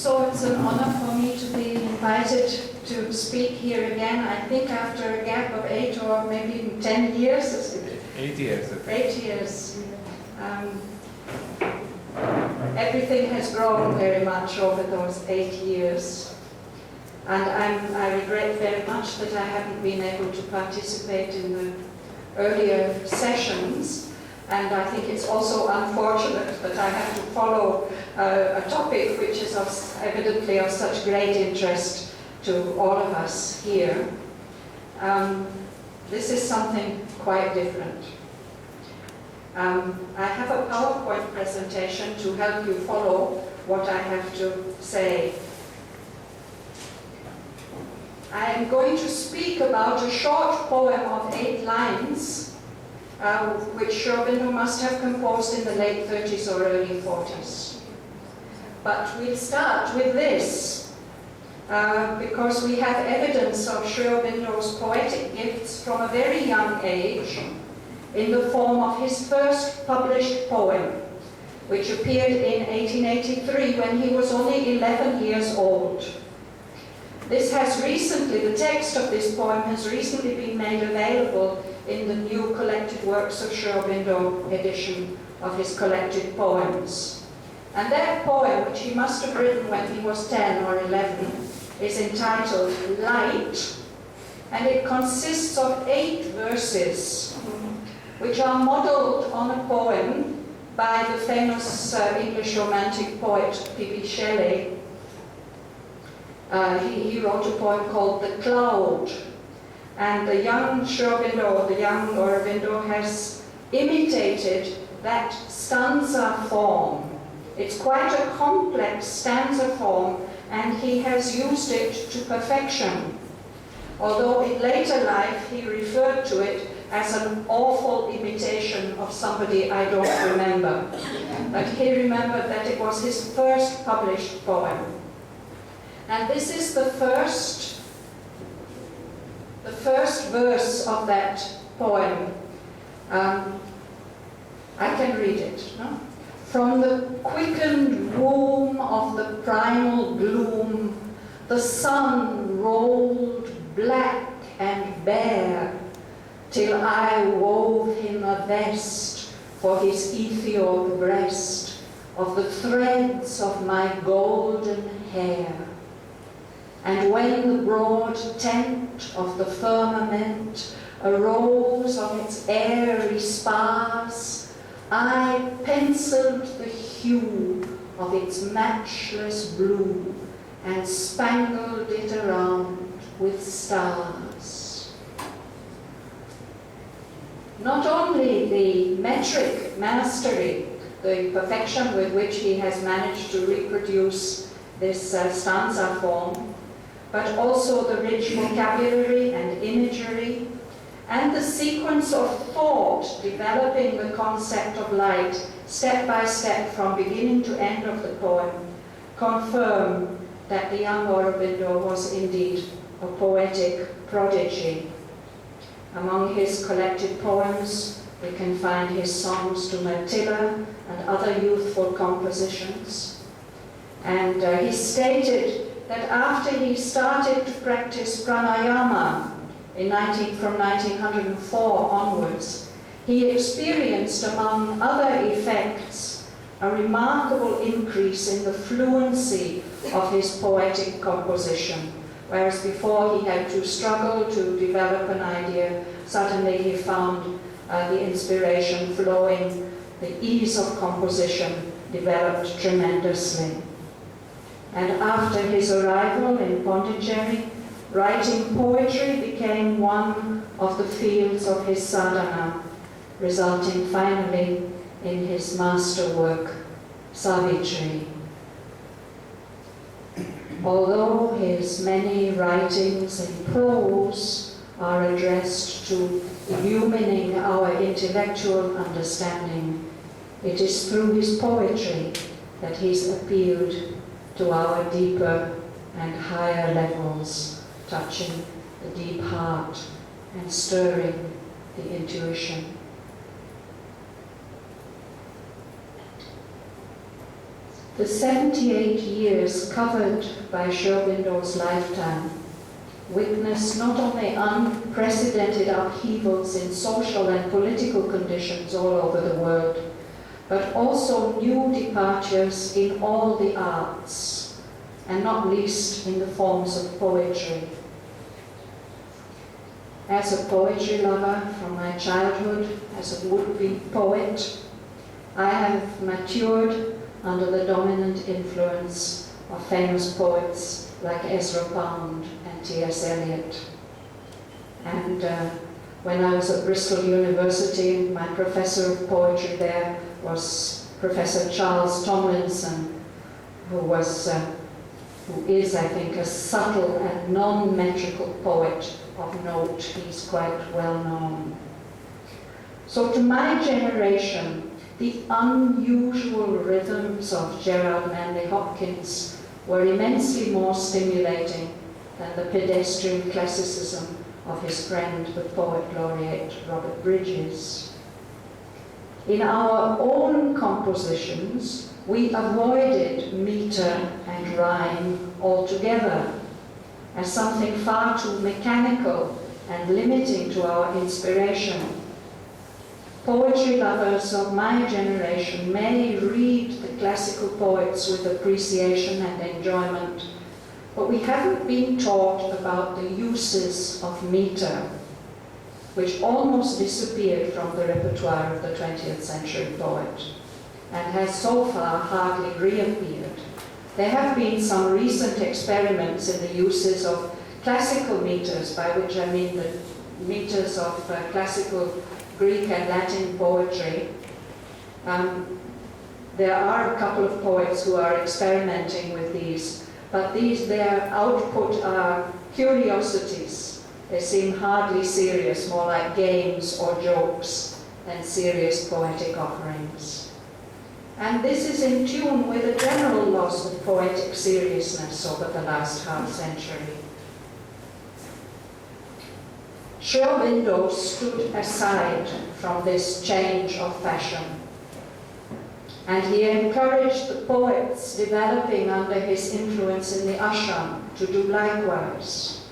So it's an honor for me to be invited to speak here again. I think after a gap of 8 or maybe 10 years. 8 years. 8 years. Everything has grown very much over those 8 years. And I regret very much that I haven't been able to participate in the earlier sessions. And I think it's also unfortunate that I have to follow a topic which is evidently of such great interest to all of us here. This is something quite different. I have a PowerPoint presentation to help you follow what I have to say. I am going to speak about a short poem of 8 lines, which Aurobindo must have composed in the late 30s or early 40s. But we'll start with this, because we have evidence of Aurobindo''s poetic gifts from a very young age, in the form of his first published poem, which appeared in 1883 when he was only 11 years old. This has recently, the text of this poem has recently been made available in the new collected works of Aurobindo edition of his collected poems. And that poem, which he must have written when he was 10 or 11, is entitled Light, and it consists of 8 verses, which are modeled on a poem by the famous English romantic poet P.B. Shelley. He wrote a poem called The Cloud, and the young Aurobindo has imitated that stanza form. It's quite a complex stanza form, and he has used it to perfection. Although in later life he referred to it as an awful imitation of somebody I don't remember. But he remembered that it was his first published poem. And this is the first verse of that poem. I can read it. No? From the quickened womb of the primal gloom, the sun rolled black and bare, till I wove him a vest for his Ethiop breast of the threads of my golden hair. And when the broad tent of the firmament arose on its airy spars, I penciled the hue of its matchless blue and spangled it around with stars. Not only the metric mastery, the perfection with which he has managed to reproduce this stanza form, but also the rich vocabulary and imagery, and the sequence of thought developing the concept of light step by step from beginning to end of the poem, confirm that the young Aurobindo was indeed a poetic prodigy. Among his collected poems, we can find his songs to Mirtilla and other youthful compositions. And he stated that after he started to practice pranayama from 1904 onwards, he experienced, among other effects, a remarkable increase in the fluency of his poetic composition. Whereas before he had to struggle to develop an idea, suddenly he found the inspiration flowing, the ease of composition developed tremendously. And after his arrival in Pondicherry, writing poetry became one of the fields of his sadhana, resulting finally in his masterwork, Savitri. Although his many writings in prose are addressed to illumining our intellectual understanding, it is through his poetry that he's appealed to our deeper and higher levels, touching the deep heart and stirring the intuition. The 78 years covered by Aurobindo''s lifetime witnessed not only unprecedented upheavals in social and political conditions all over the world, but also new departures in all the arts, and not least in the forms of poetry. As a poetry lover from my childhood, as a would-be poet, I have matured under the dominant influence of famous poets like Ezra Pound and T.S. Eliot. And when I was at Bristol University, my professor of poetry there was Professor Charles Tomlinson, who is, I think, a subtle and non-metrical poet of note. He's quite well known. So to my generation, the unusual rhythms of Gerard Manley Hopkins were immensely more stimulating than the pedestrian classicism of his friend, the poet laureate Robert Bridges. In our own compositions, we avoided meter and rhyme altogether as something far too mechanical and limiting to our inspiration. Poetry lovers of my generation may read the classical poets with appreciation and enjoyment, but we haven't been taught about the uses of meter, which almost disappeared from the repertoire of the 20th century poet and has so far hardly reappeared. There have been some recent experiments in the uses of classical meters, by which I mean the meters of classical Greek and Latin poetry. There are a couple of poets who are experimenting with these, but their output are curiosities. They seem hardly serious, more like games or jokes than serious poetic offerings. And this is in tune with a general loss of poetic seriousness over the last half-century. Aurobindo stood aside from this change of fashion, and he encouraged the poets developing under his influence in the ashram to do likewise.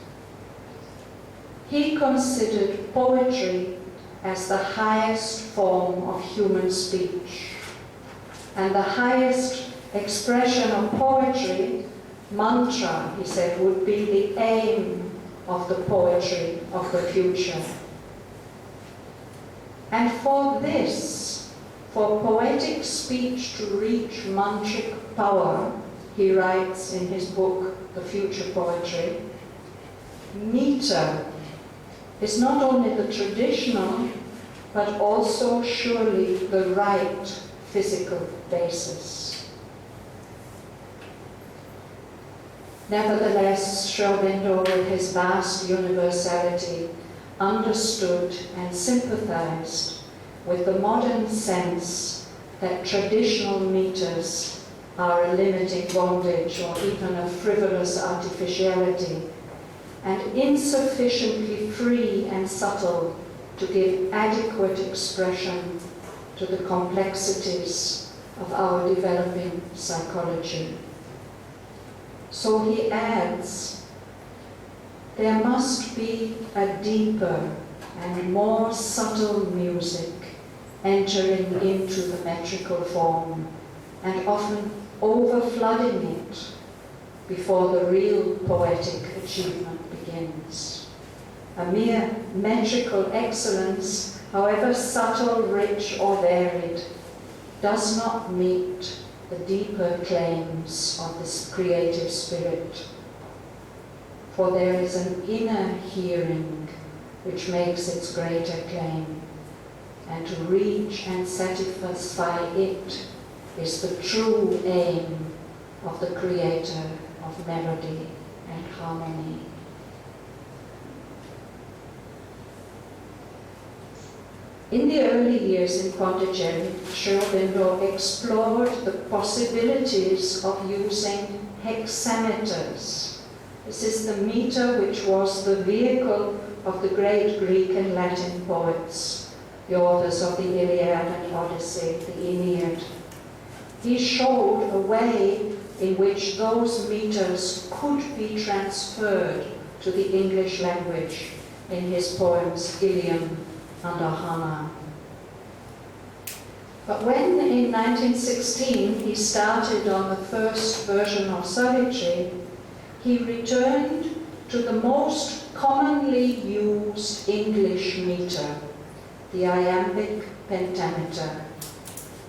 He considered poetry as the highest form of human speech, and the highest expression of poetry, mantra, he said, would be the aim of the poetry of the future. And for this, for poetic speech to reach mantric power, he writes in his book, The Future Poetry, meter is not only the traditional, but also surely the right physical basis. Nevertheless, Aurobindo, with his vast universality, understood and sympathized with the modern sense that traditional meters are a limiting bondage or even a frivolous artificiality, and insufficiently free and subtle to give adequate expression to the complexities of our developing psychology. So he adds, there must be a deeper and more subtle music entering into the metrical form and often overflooding it before the real poetic achievement begins. A mere metrical excellence, however subtle, rich, or varied, does not meet the deeper claims of this creative spirit. For there is an inner hearing which makes its greater claim, and to reach and satisfy it is the true aim of the creator of melody and harmony. In the early years in Pondicherry, Aurobindo explored the possibilities of using hexameters. This is the meter which was the vehicle of the great Greek and Latin poets, the authors of the Iliad and Odyssey, the Aeneid. he showed a way in which those meters could be transferred to the English language in his poems Ilium and Ahana. But when in 1916 he started on the first version of Savitri, he returned to the most commonly used English meter, the iambic pentameter.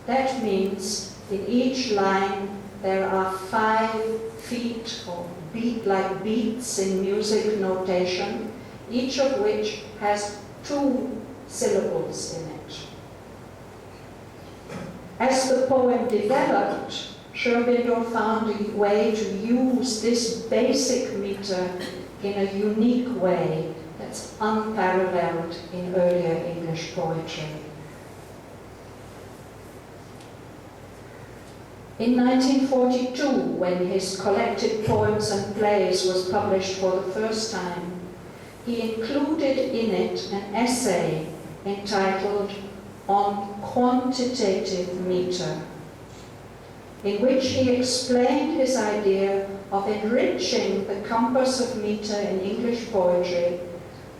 That means in each line there are 5 feet or beat like beats in music notation, each of which has 2 syllables in it. As the poem developed, Aurobindo found a way to use this basic meter in a unique way that's unparalleled in earlier English poetry. In 1942, when his collected poems and plays was published for the first time, he included in it an essay entitled On Quantitative Meter, in which he explained his idea of enriching the compass of meter in English poetry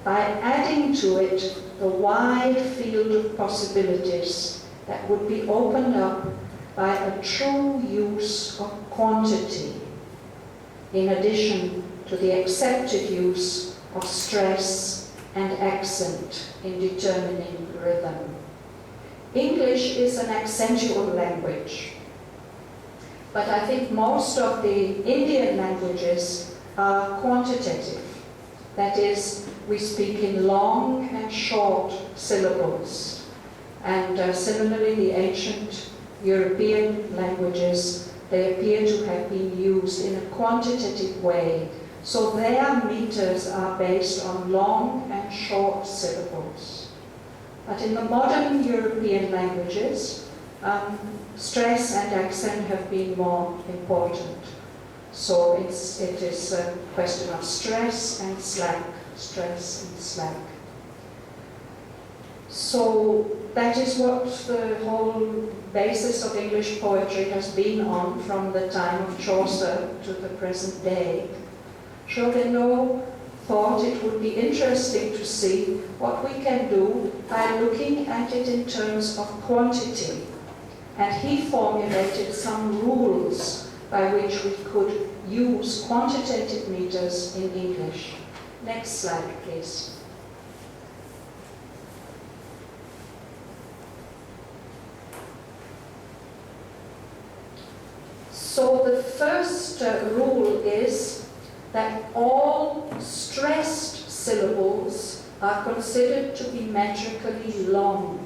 by adding to it the wide field of possibilities that would be opened up by a true use of quantity, in addition to the accepted use of stress and accent in determining rhythm. English is an accentual language, but I think most of the Indian languages are quantitative. That is, we speak in long and short syllables. And similarly, the ancient European languages, they appear to have been used in a quantitative way. So their meters are based on long and short syllables. But in the modern European languages, stress and accent have been more important. So it is a question of stress and slack, stress and slack. So that is what the whole basis of English poetry has been on from the time of Chaucer to the present day. Aurobindo thought it would be interesting to see what we can do by looking at it in terms of quantity. And he formulated some rules by which we could use quantitative meters in English. Next slide, please. So the first rule is that all stressed syllables are considered to be metrically long.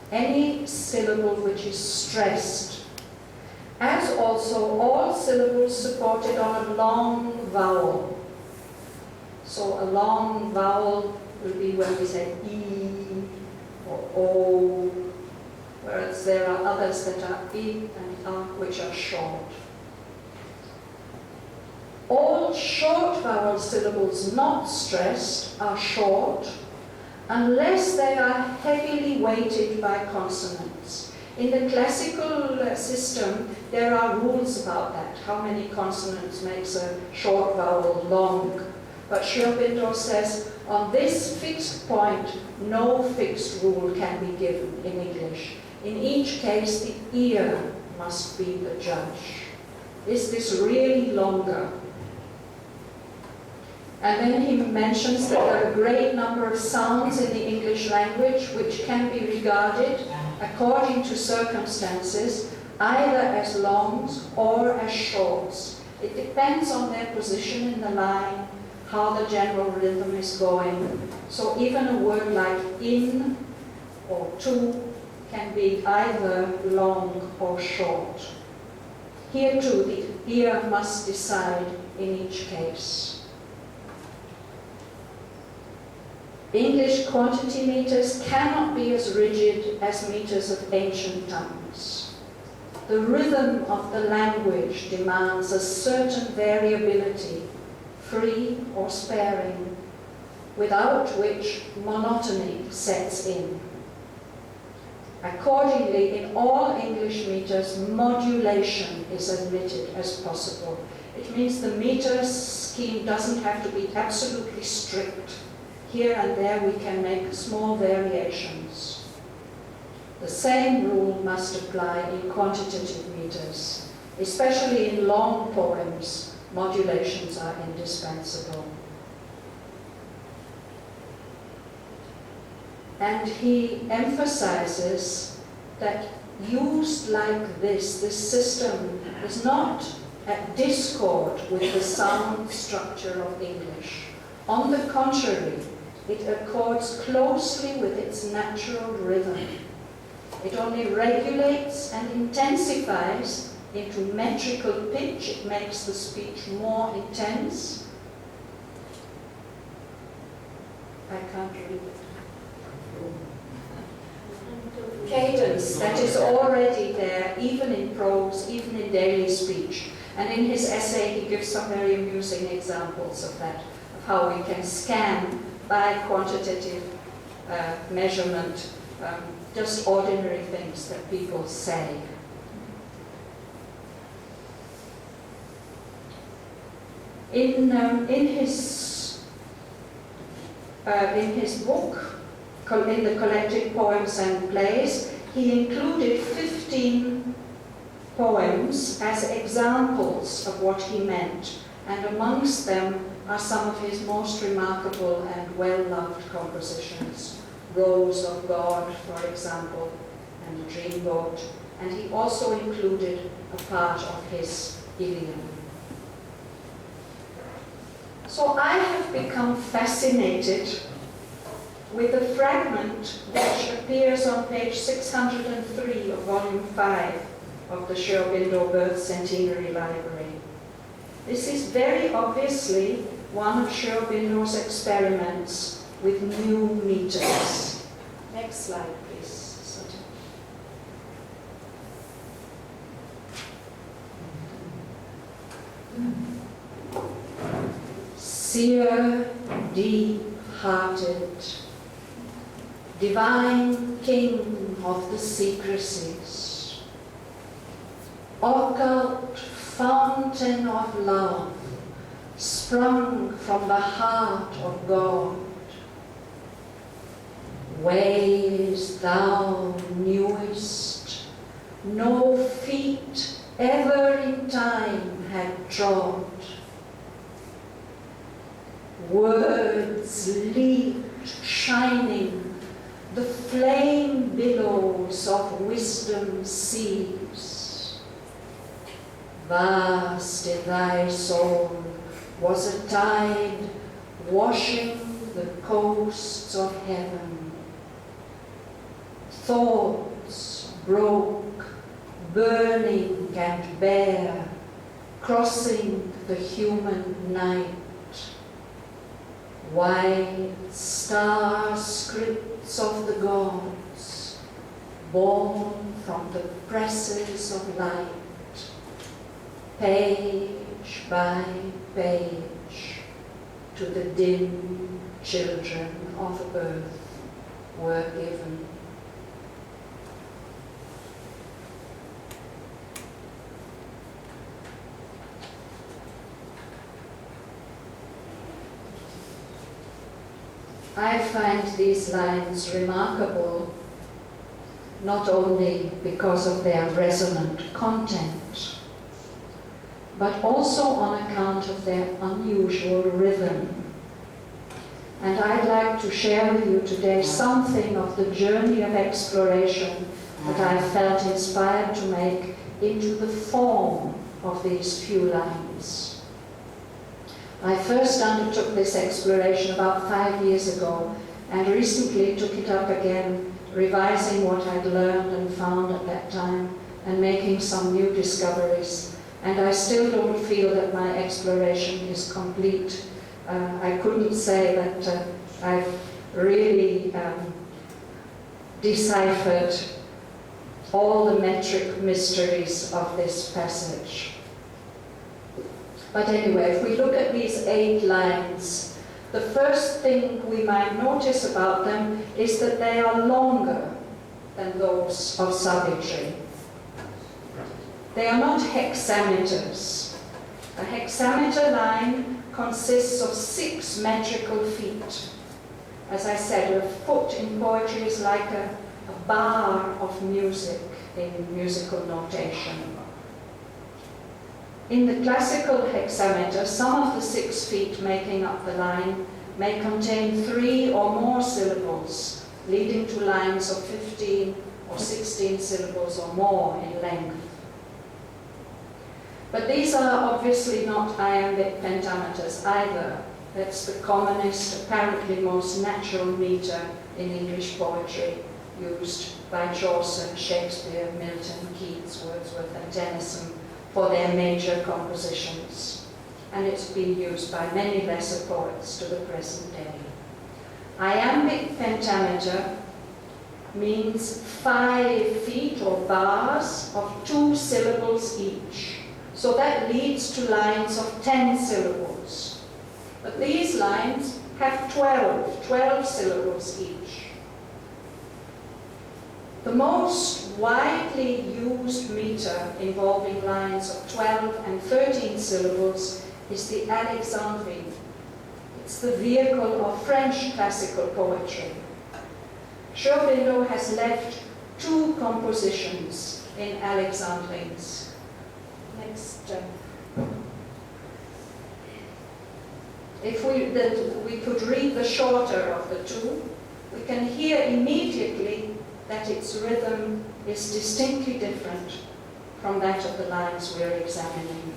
Any syllable which is stressed, as also all syllables supported on a long vowel. So a long vowel will be when we say E or O, whereas there are others that are I and A which are short. All short vowel syllables not stressed are short unless they are heavily weighted by consonants. In the classical system, there are rules about that, how many consonants makes a short vowel long. But Aurobindo says, on this fixed point, no fixed rule can be given in English. In each case, the ear must be the judge. Is this really longer? And then he mentions that there are a great number of sounds in the English language which can be regarded, according to circumstances, either as longs or as shorts. It depends on their position in the line, how the general rhythm is going. So even a word like in or to can be either long or short. Here too, the ear must decide in each case. English quantity meters cannot be as rigid as meters of ancient tongues. The rhythm of the language demands a certain variability, free or sparing, without which monotony sets in. Accordingly, in all English meters, modulation is admitted as possible. It means the meter scheme doesn't have to be absolutely strict. Here and there we can make small variations. The same rule must apply in quantitative meters. Especially in long poems, modulations are indispensable. And he emphasizes that used like this system is not at discord with the sound structure of English. On the contrary, it accords closely with its natural rhythm. It only regulates and intensifies into metrical pitch. It makes the speech more intense. I can't read it. Cadence that is already there, even in prose, even in daily speech. And in his essay, he gives some very amusing examples of that, of how we can scan by quantitative measurement just ordinary things that people say. In his book, in the collected poems and plays, he included 15 poems as examples of what he meant, and amongst them are some of his most remarkable and well-loved compositions. Rose of God, for example, and the Dreamboat, and he also included a part of his Iliad. So I have become fascinated with the fragment which appears on page 603 of volume 5 of the Aurobindo Centenary Library. This is very obviously one of Aurobindo experiments with new meters. Next slide, please. Seer, deep-hearted, divine king of the secrecies, occult fountain of love, sprung from the heart of God, ways thou knewest, no feet ever in time had trod. Words leaped, shining, the flame billows of wisdom seas. Vast in thy soul was a tide washing the coasts of heaven. Thoughts broke, burning and bare, crossing the human night. White star scripts of the gods, born from the presses of light, page by page, to the dim children of earth were given. I find these lines remarkable not only because of their resonant content, but also on account of their unusual rhythm. And I'd like to share with you today something of the journey of exploration that I felt inspired to make into the form of these few lines. I first undertook this exploration about 5 years ago, and recently took it up again, revising what I'd learned and found at that time, and making some new discoveries. And I still don't feel that my exploration is complete. I couldn't say that I've really deciphered all the metric mysteries of this passage. But anyway, if we look at these 8 lines, the first thing we might notice about them is that they are longer than those of savagery. They are not hexameters. A hexameter line consists of 6 metrical feet. As I said, a foot in poetry is like a bar of music in musical notation. In the classical hexameter, some of the 6 feet making up the line may contain 3 or more syllables, leading to lines of 15 or 16 syllables or more in length. But these are obviously not iambic pentameters either. That's the commonest, apparently most natural meter in English poetry, used by Chaucer, Shakespeare, Milton, Keats, Wordsworth, and Tennyson for their major compositions. And it's been used by many lesser poets to the present day. Iambic pentameter means 5 feet or bars of 2 syllables each. So that leads to lines of 10 syllables. But these lines have 12 syllables each. The most widely used meter involving lines of 12 and 13 syllables is the Alexandrine. It's the vehicle of French classical poetry. AUROBINDO has left 2 compositions in Alexandrines. Next. If we could read the shorter of the 2, we can hear immediately that its rhythm is distinctly different from that of the lines we're examining.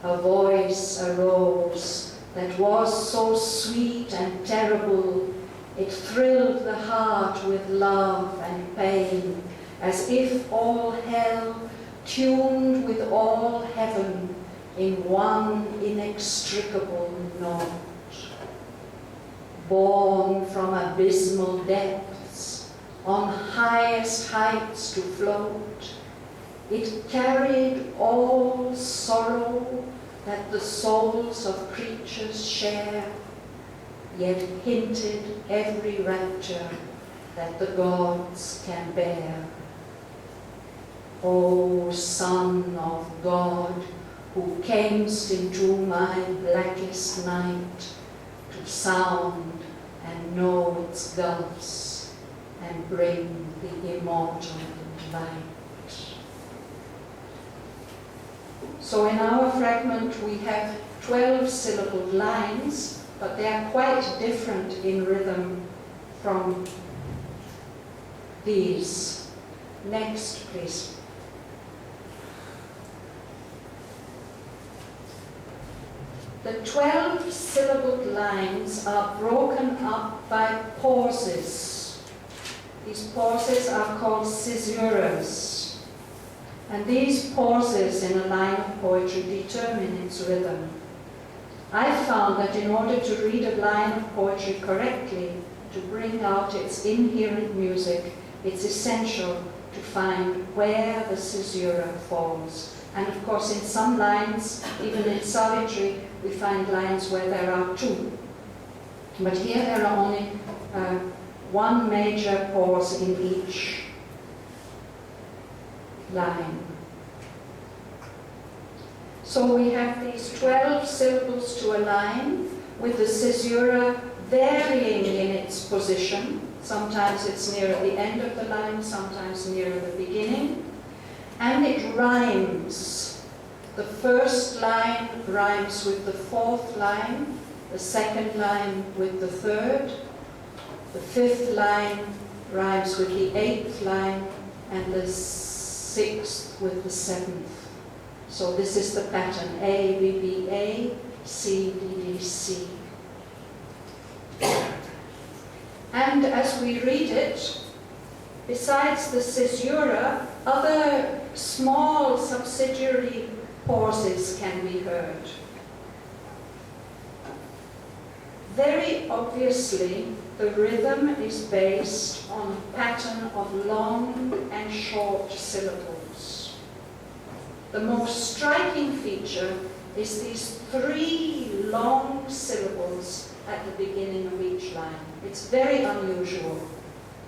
A voice arose that was so sweet and terrible, it thrilled the heart with love and pain, as if all hell tuned with all heaven in one inextricable note. Born from abysmal depths, on highest heights to float, it carried all sorrow that the souls of creatures share, yet hinted every rapture that the gods can bear. O Son of God, who camest into my blackest night, to sound and know its gulfs and bring the immortal light. So in our fragment we have 12-syllabled lines, but they are quite different in rhythm from these. Next, please. The 12-syllabled lines are broken up by pauses. These pauses are called caesuras. And these pauses in a line of poetry determine its rhythm. I found that in order to read a line of poetry correctly, to bring out its inherent music, it's essential to find where the caesura falls. And of course, in some lines, even in savagery, we find lines where there are 2. But here there are only 1 major pause in each line. So we have these 12 syllables to a line, with the caesura varying in its position. Sometimes it's near the end of the line, sometimes near the beginning. And it rhymes. The first line rhymes with the 4th line, the 2nd line with the 3rd, the 5th line rhymes with the 8th line, and the 6th with the 7th. So this is the pattern: A, B, B, A, C, D, D, C. And as we read it, besides the caesura, other small subsidiary pauses can be heard. Very obviously, the rhythm is based on a pattern of long and short syllables. The most striking feature is these 3 long syllables at the beginning of each line. It's very unusual.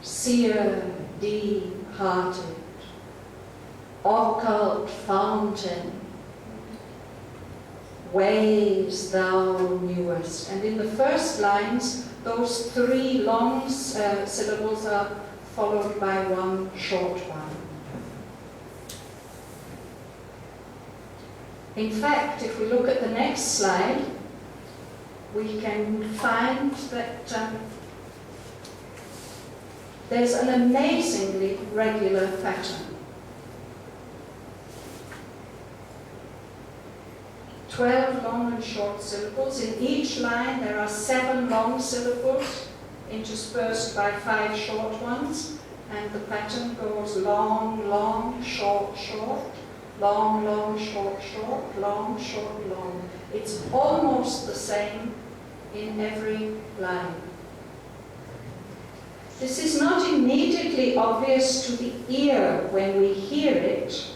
Seer, deep-hearted, occult fountain, ways thou knewest. And in the first lines, those three long syllables are followed by one short one. In fact, if we look at the next slide, we can find that there's an amazingly regular pattern. 12 long and short syllables. In each line there are 7 long syllables interspersed by 5 short ones, and the pattern goes long, long, short, short, long, long, short, short, long, short, long. It's almost the same in every line. This is not immediately obvious to the ear when we hear it,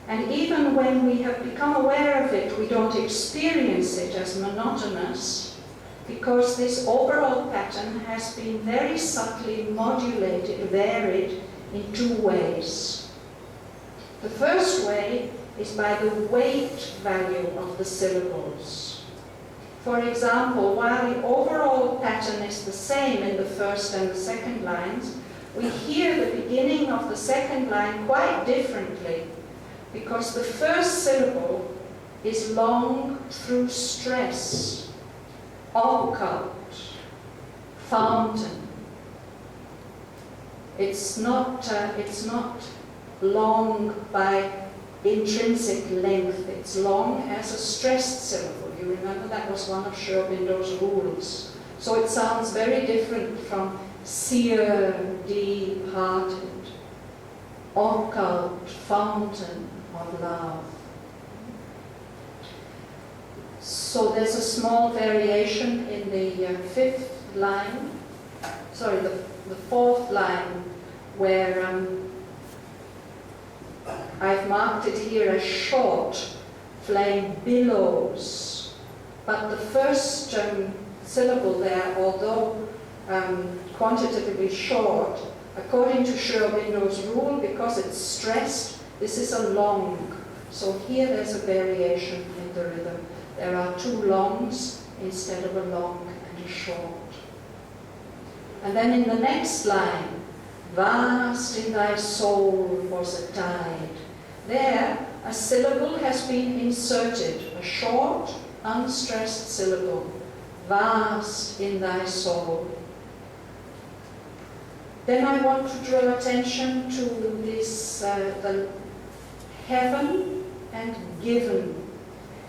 and even when we have become aware of it, we don't experience it as monotonous, because this overall pattern has been very subtly modulated, varied in 2 ways. The first way is by the weight value of the syllables. For example, while the overall pattern is the same in the first and the second lines, we hear the beginning of the second line quite differently, because the first syllable is long through stress, occult, fountain. It's not long by intrinsic length, it's long as a stressed syllable. You remember that was one of AUROBINDO'S rules. So it sounds very different from seer, deep-hearted, occult, fountain of love. So there's a small variation in the the fourth line, where I've marked it here as short, flame billows, but the first syllable there, although quantitatively short, according to AUROBINDO'S rule, because it's stressed, this is a long. So here there's a variation in the rhythm. There are 2 longs instead of a long and a short. And then in the next line, vast in thy soul was a tide. There, a syllable has been inserted, a short, unstressed syllable, vast in thy soul. Then I want to draw attention to this, the heaven and given.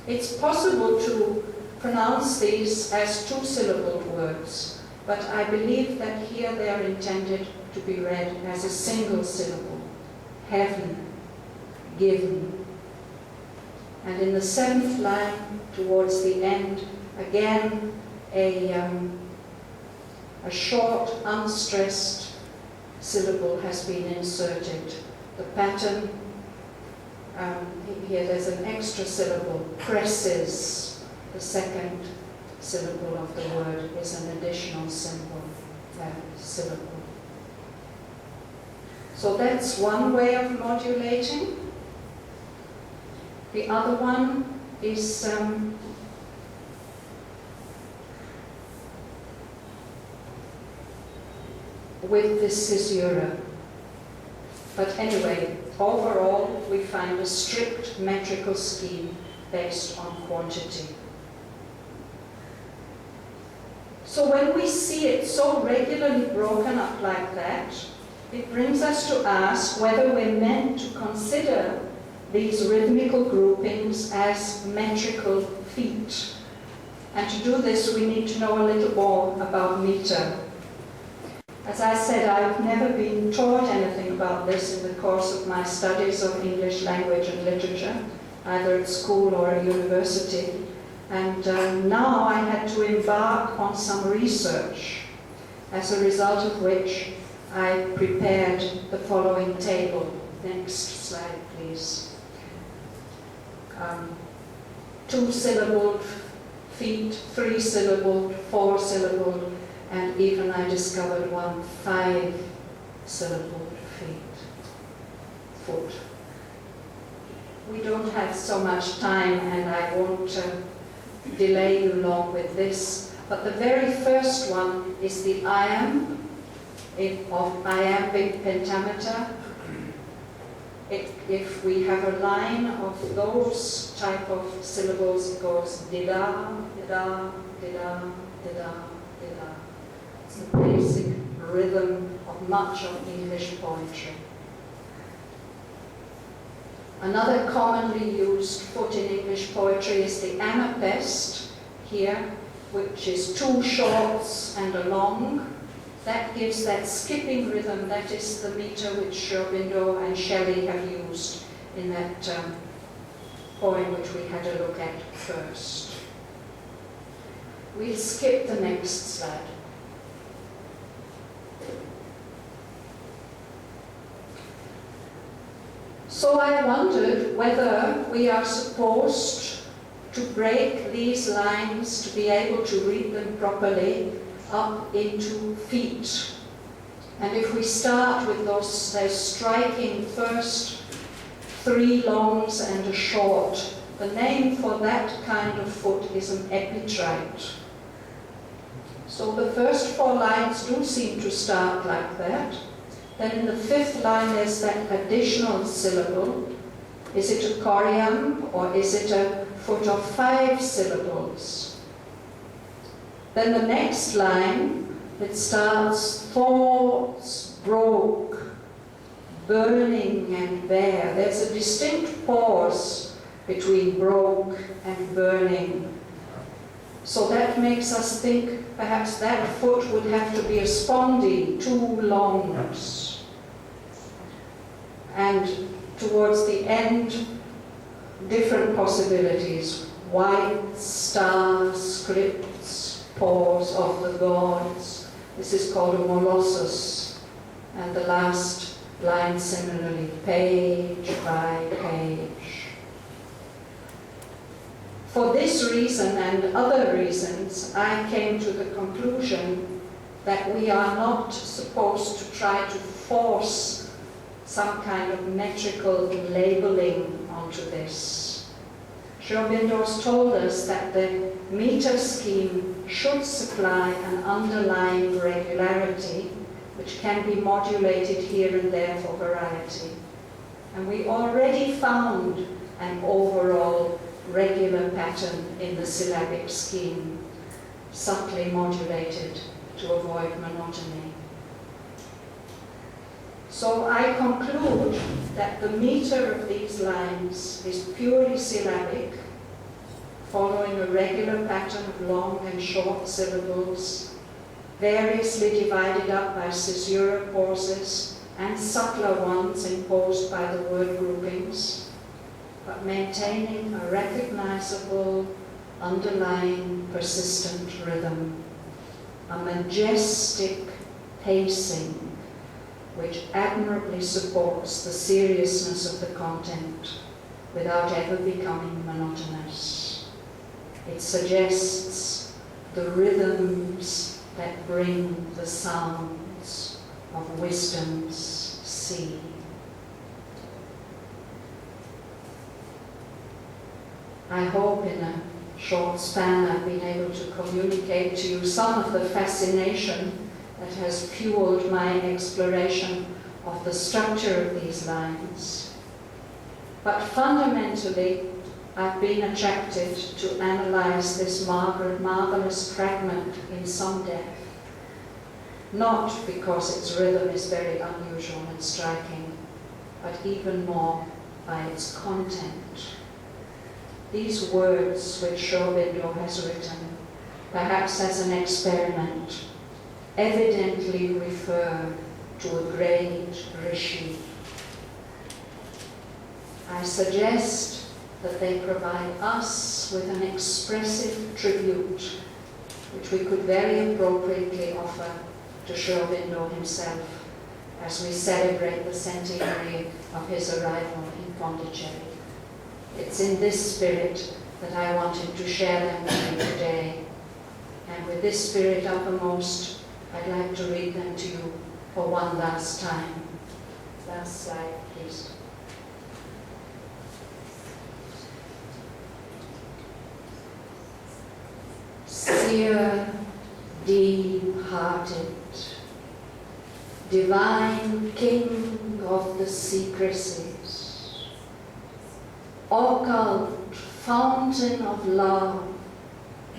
It's possible to pronounce these as 2-syllabled words, but I believe that here they are intended to be read as a single syllable. Heaven, given. And in the 7th line, towards the end, again a short, unstressed syllable has been inserted. The pattern, here there's an extra syllable, presses. The second syllable of the word is an additional syllable. So that's one way of modulating. The other one is with the caesura. But anyway, overall, we find a strict metrical scheme based on quantity. So when we see it so regularly broken up like that, it brings us to ask whether we're meant to consider these rhythmical groupings as metrical feet. And to do this, we need to know a little more about meter. As I said, I've never been taught anything about this in the course of my studies of English language and literature, either at school or at university. And now I had to embark on some research, as a result of which I prepared the following table. Next slide, please. 2-syllabled feet, 3-syllabled, 4-syllabled, and even I discovered one 5-syllable foot. We don't have so much time, and I won't delay you long with this, but the very first one is the iamb of iambic pentameter. If we have a line of those type of syllables, it goes di-da, di-da, di-da, di-da, di-da. It's the basic rhythm of much of English poetry. Another commonly used foot in English poetry is the anapest here, which is 2 shorts and a long. That gives that skipping rhythm. That is the meter which Aurobindo and Shelley have used in that poem which we had a look at first. We'll skip the next slide. So I wondered whether we are supposed to break these lines to be able to read them properly up into feet. And if we start with those striking first 3 longs and a short, the name for that kind of foot is an epitrite. So the first 4 lines do seem to start like that. Then in the 5th line there's that additional syllable. Is it a choriamb or is it a foot of 5 syllables? Then the next line, it starts thoughts broke, burning and bare. There's a distinct pause between broke and burning. So that makes us think perhaps that foot would have to be a spondy, 2 longs. And towards the end, different possibilities. White star scripts, pause of the gods. This is called a molossus. And the last line similarly, page by page. For this reason and other reasons, I came to the conclusion that we are not supposed to try to force some kind of metrical labeling onto this. Aurobindo told us that the meter scheme should supply an underlying regularity which can be modulated here and there for variety. And we already found an overall regular pattern in the syllabic scheme, subtly modulated to avoid monotony. So I conclude that the meter of these lines is purely syllabic, following a regular pattern of long and short syllables, variously divided up by caesura pauses and subtler ones imposed by the word groupings, but maintaining a recognizable, underlying, persistent rhythm, a majestic pacing which admirably supports the seriousness of the content without ever becoming monotonous. It suggests the rhythms that bring the sounds of wisdom's sea. I hope in a short span I've been able to communicate to you some of the fascination that has fueled my exploration of the structure of these lines. But fundamentally, I've been attracted to analyze this marvelous fragment in some depth, not because its rhythm is very unusual and striking, but even more by its content. These words which Aurobindo has written, perhaps as an experiment, evidently refer to a great rishi. I suggest that they provide us with an expressive tribute, which we could very appropriately offer to Aurobindo himself as we celebrate the centenary of his arrival in Pondicherry. It's in this spirit that I wanted to share them with you today. And with this spirit uppermost, I'd like to read them to you for one last time. Last slide, please. Seer, deep-hearted, divine king of the secrecies, occult fountain of love,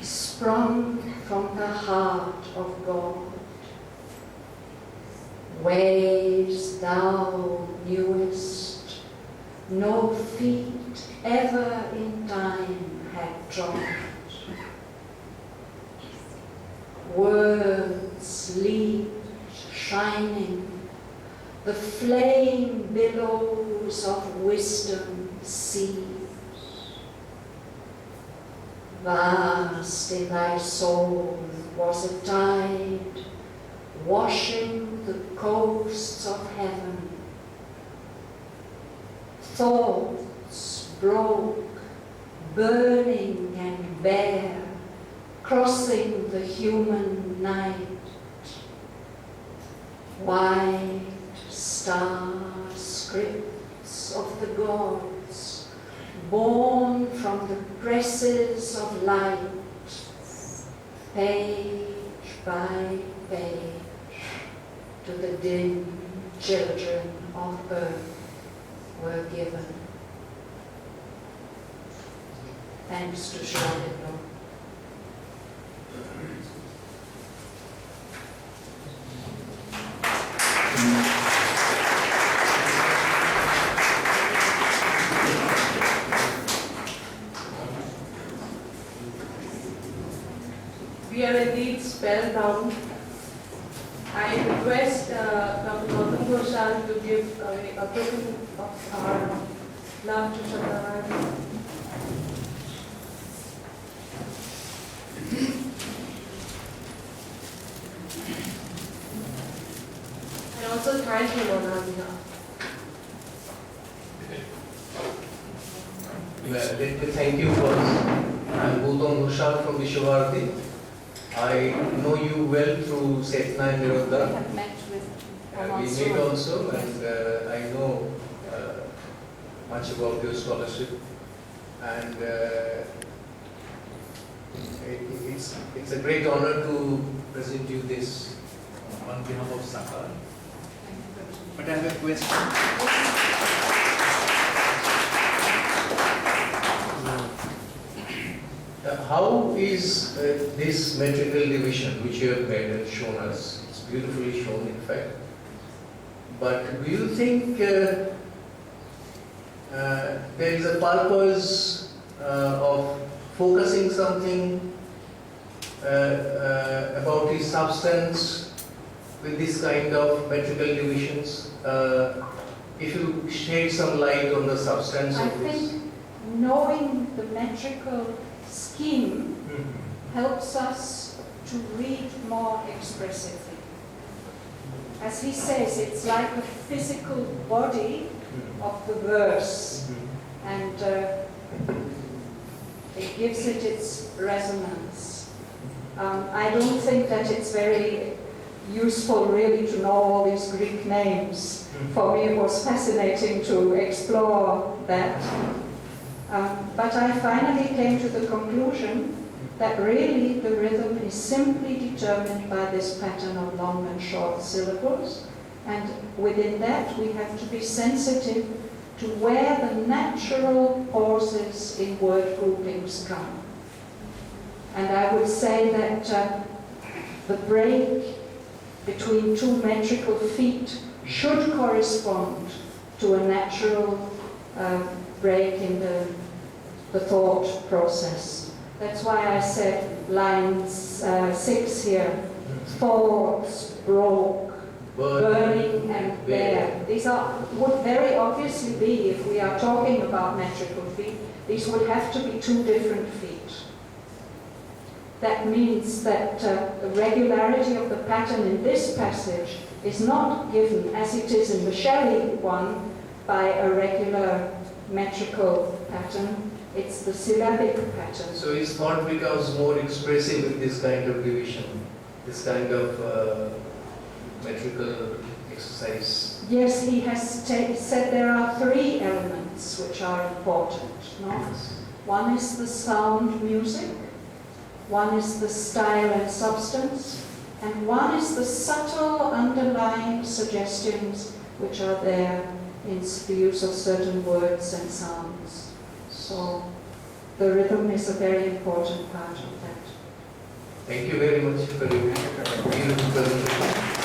sprung from the heart of God. Ways thou knewest, no feet ever in time had trod. Words leaped, shining, the flame billows of wisdom seas. Vast in thy soul was a tide, washing the coasts of heaven. Thoughts broke, burning and bare, crossing the human night. White star scripts of the gods, born from the presses of light, page by page, to the dim children of earth were given. Thanks to Shraddhavan. We are indeed spellbound. I request Dr. Gautam Ghoshal to give a token of our love to Shraddhavan. And also thank him on our behalf. Let me thank you first. I'm Gautam Ghoshal from Vishwavarti. I know you well through Setna and We Niruddha. have met with We meet also, and I know much about your scholarship. And it's a great honor to present you this on behalf of SACAR. But I have a question. How is this metrical division which you have made and shown us? It's beautifully shown, in fact. But do you think there is a purpose of focusing something about its substance with this kind of metrical divisions? If you shed some light on the substance I of this. think knowing the metrical scheme helps us to read more expressively. As he says, it's like a physical body of the verse, and it gives it its resonance. I don't think that it's very useful really to know all these Greek names. For me it was fascinating to explore that. But I finally came to the conclusion that really the rhythm is simply determined by this pattern of long and short syllables, and within that we have to be sensitive to where the natural pauses in word groupings come. And I would say that the break between two metrical feet should correspond to a natural break in the thought process. That's why I said line 6 here. Thoughts broke, burning and bare. These would very obviously be, if we are talking about metrical feet, these would have to be two different feet. That means that the regularity of the pattern in this passage is not given, as it is in the Shelley one, by a regular metrical pattern. It's the syllabic pattern. So his thought becomes more expressive with this kind of division. this kind of metrical exercise? Yes, he has said there are three elements which are important. No? One is the sound music, one is the style and substance, and one is the subtle underlying suggestions which are there in the use of certain words and sounds. So the rhythm is a very important part of that. Thank you very much for your beautiful presentation.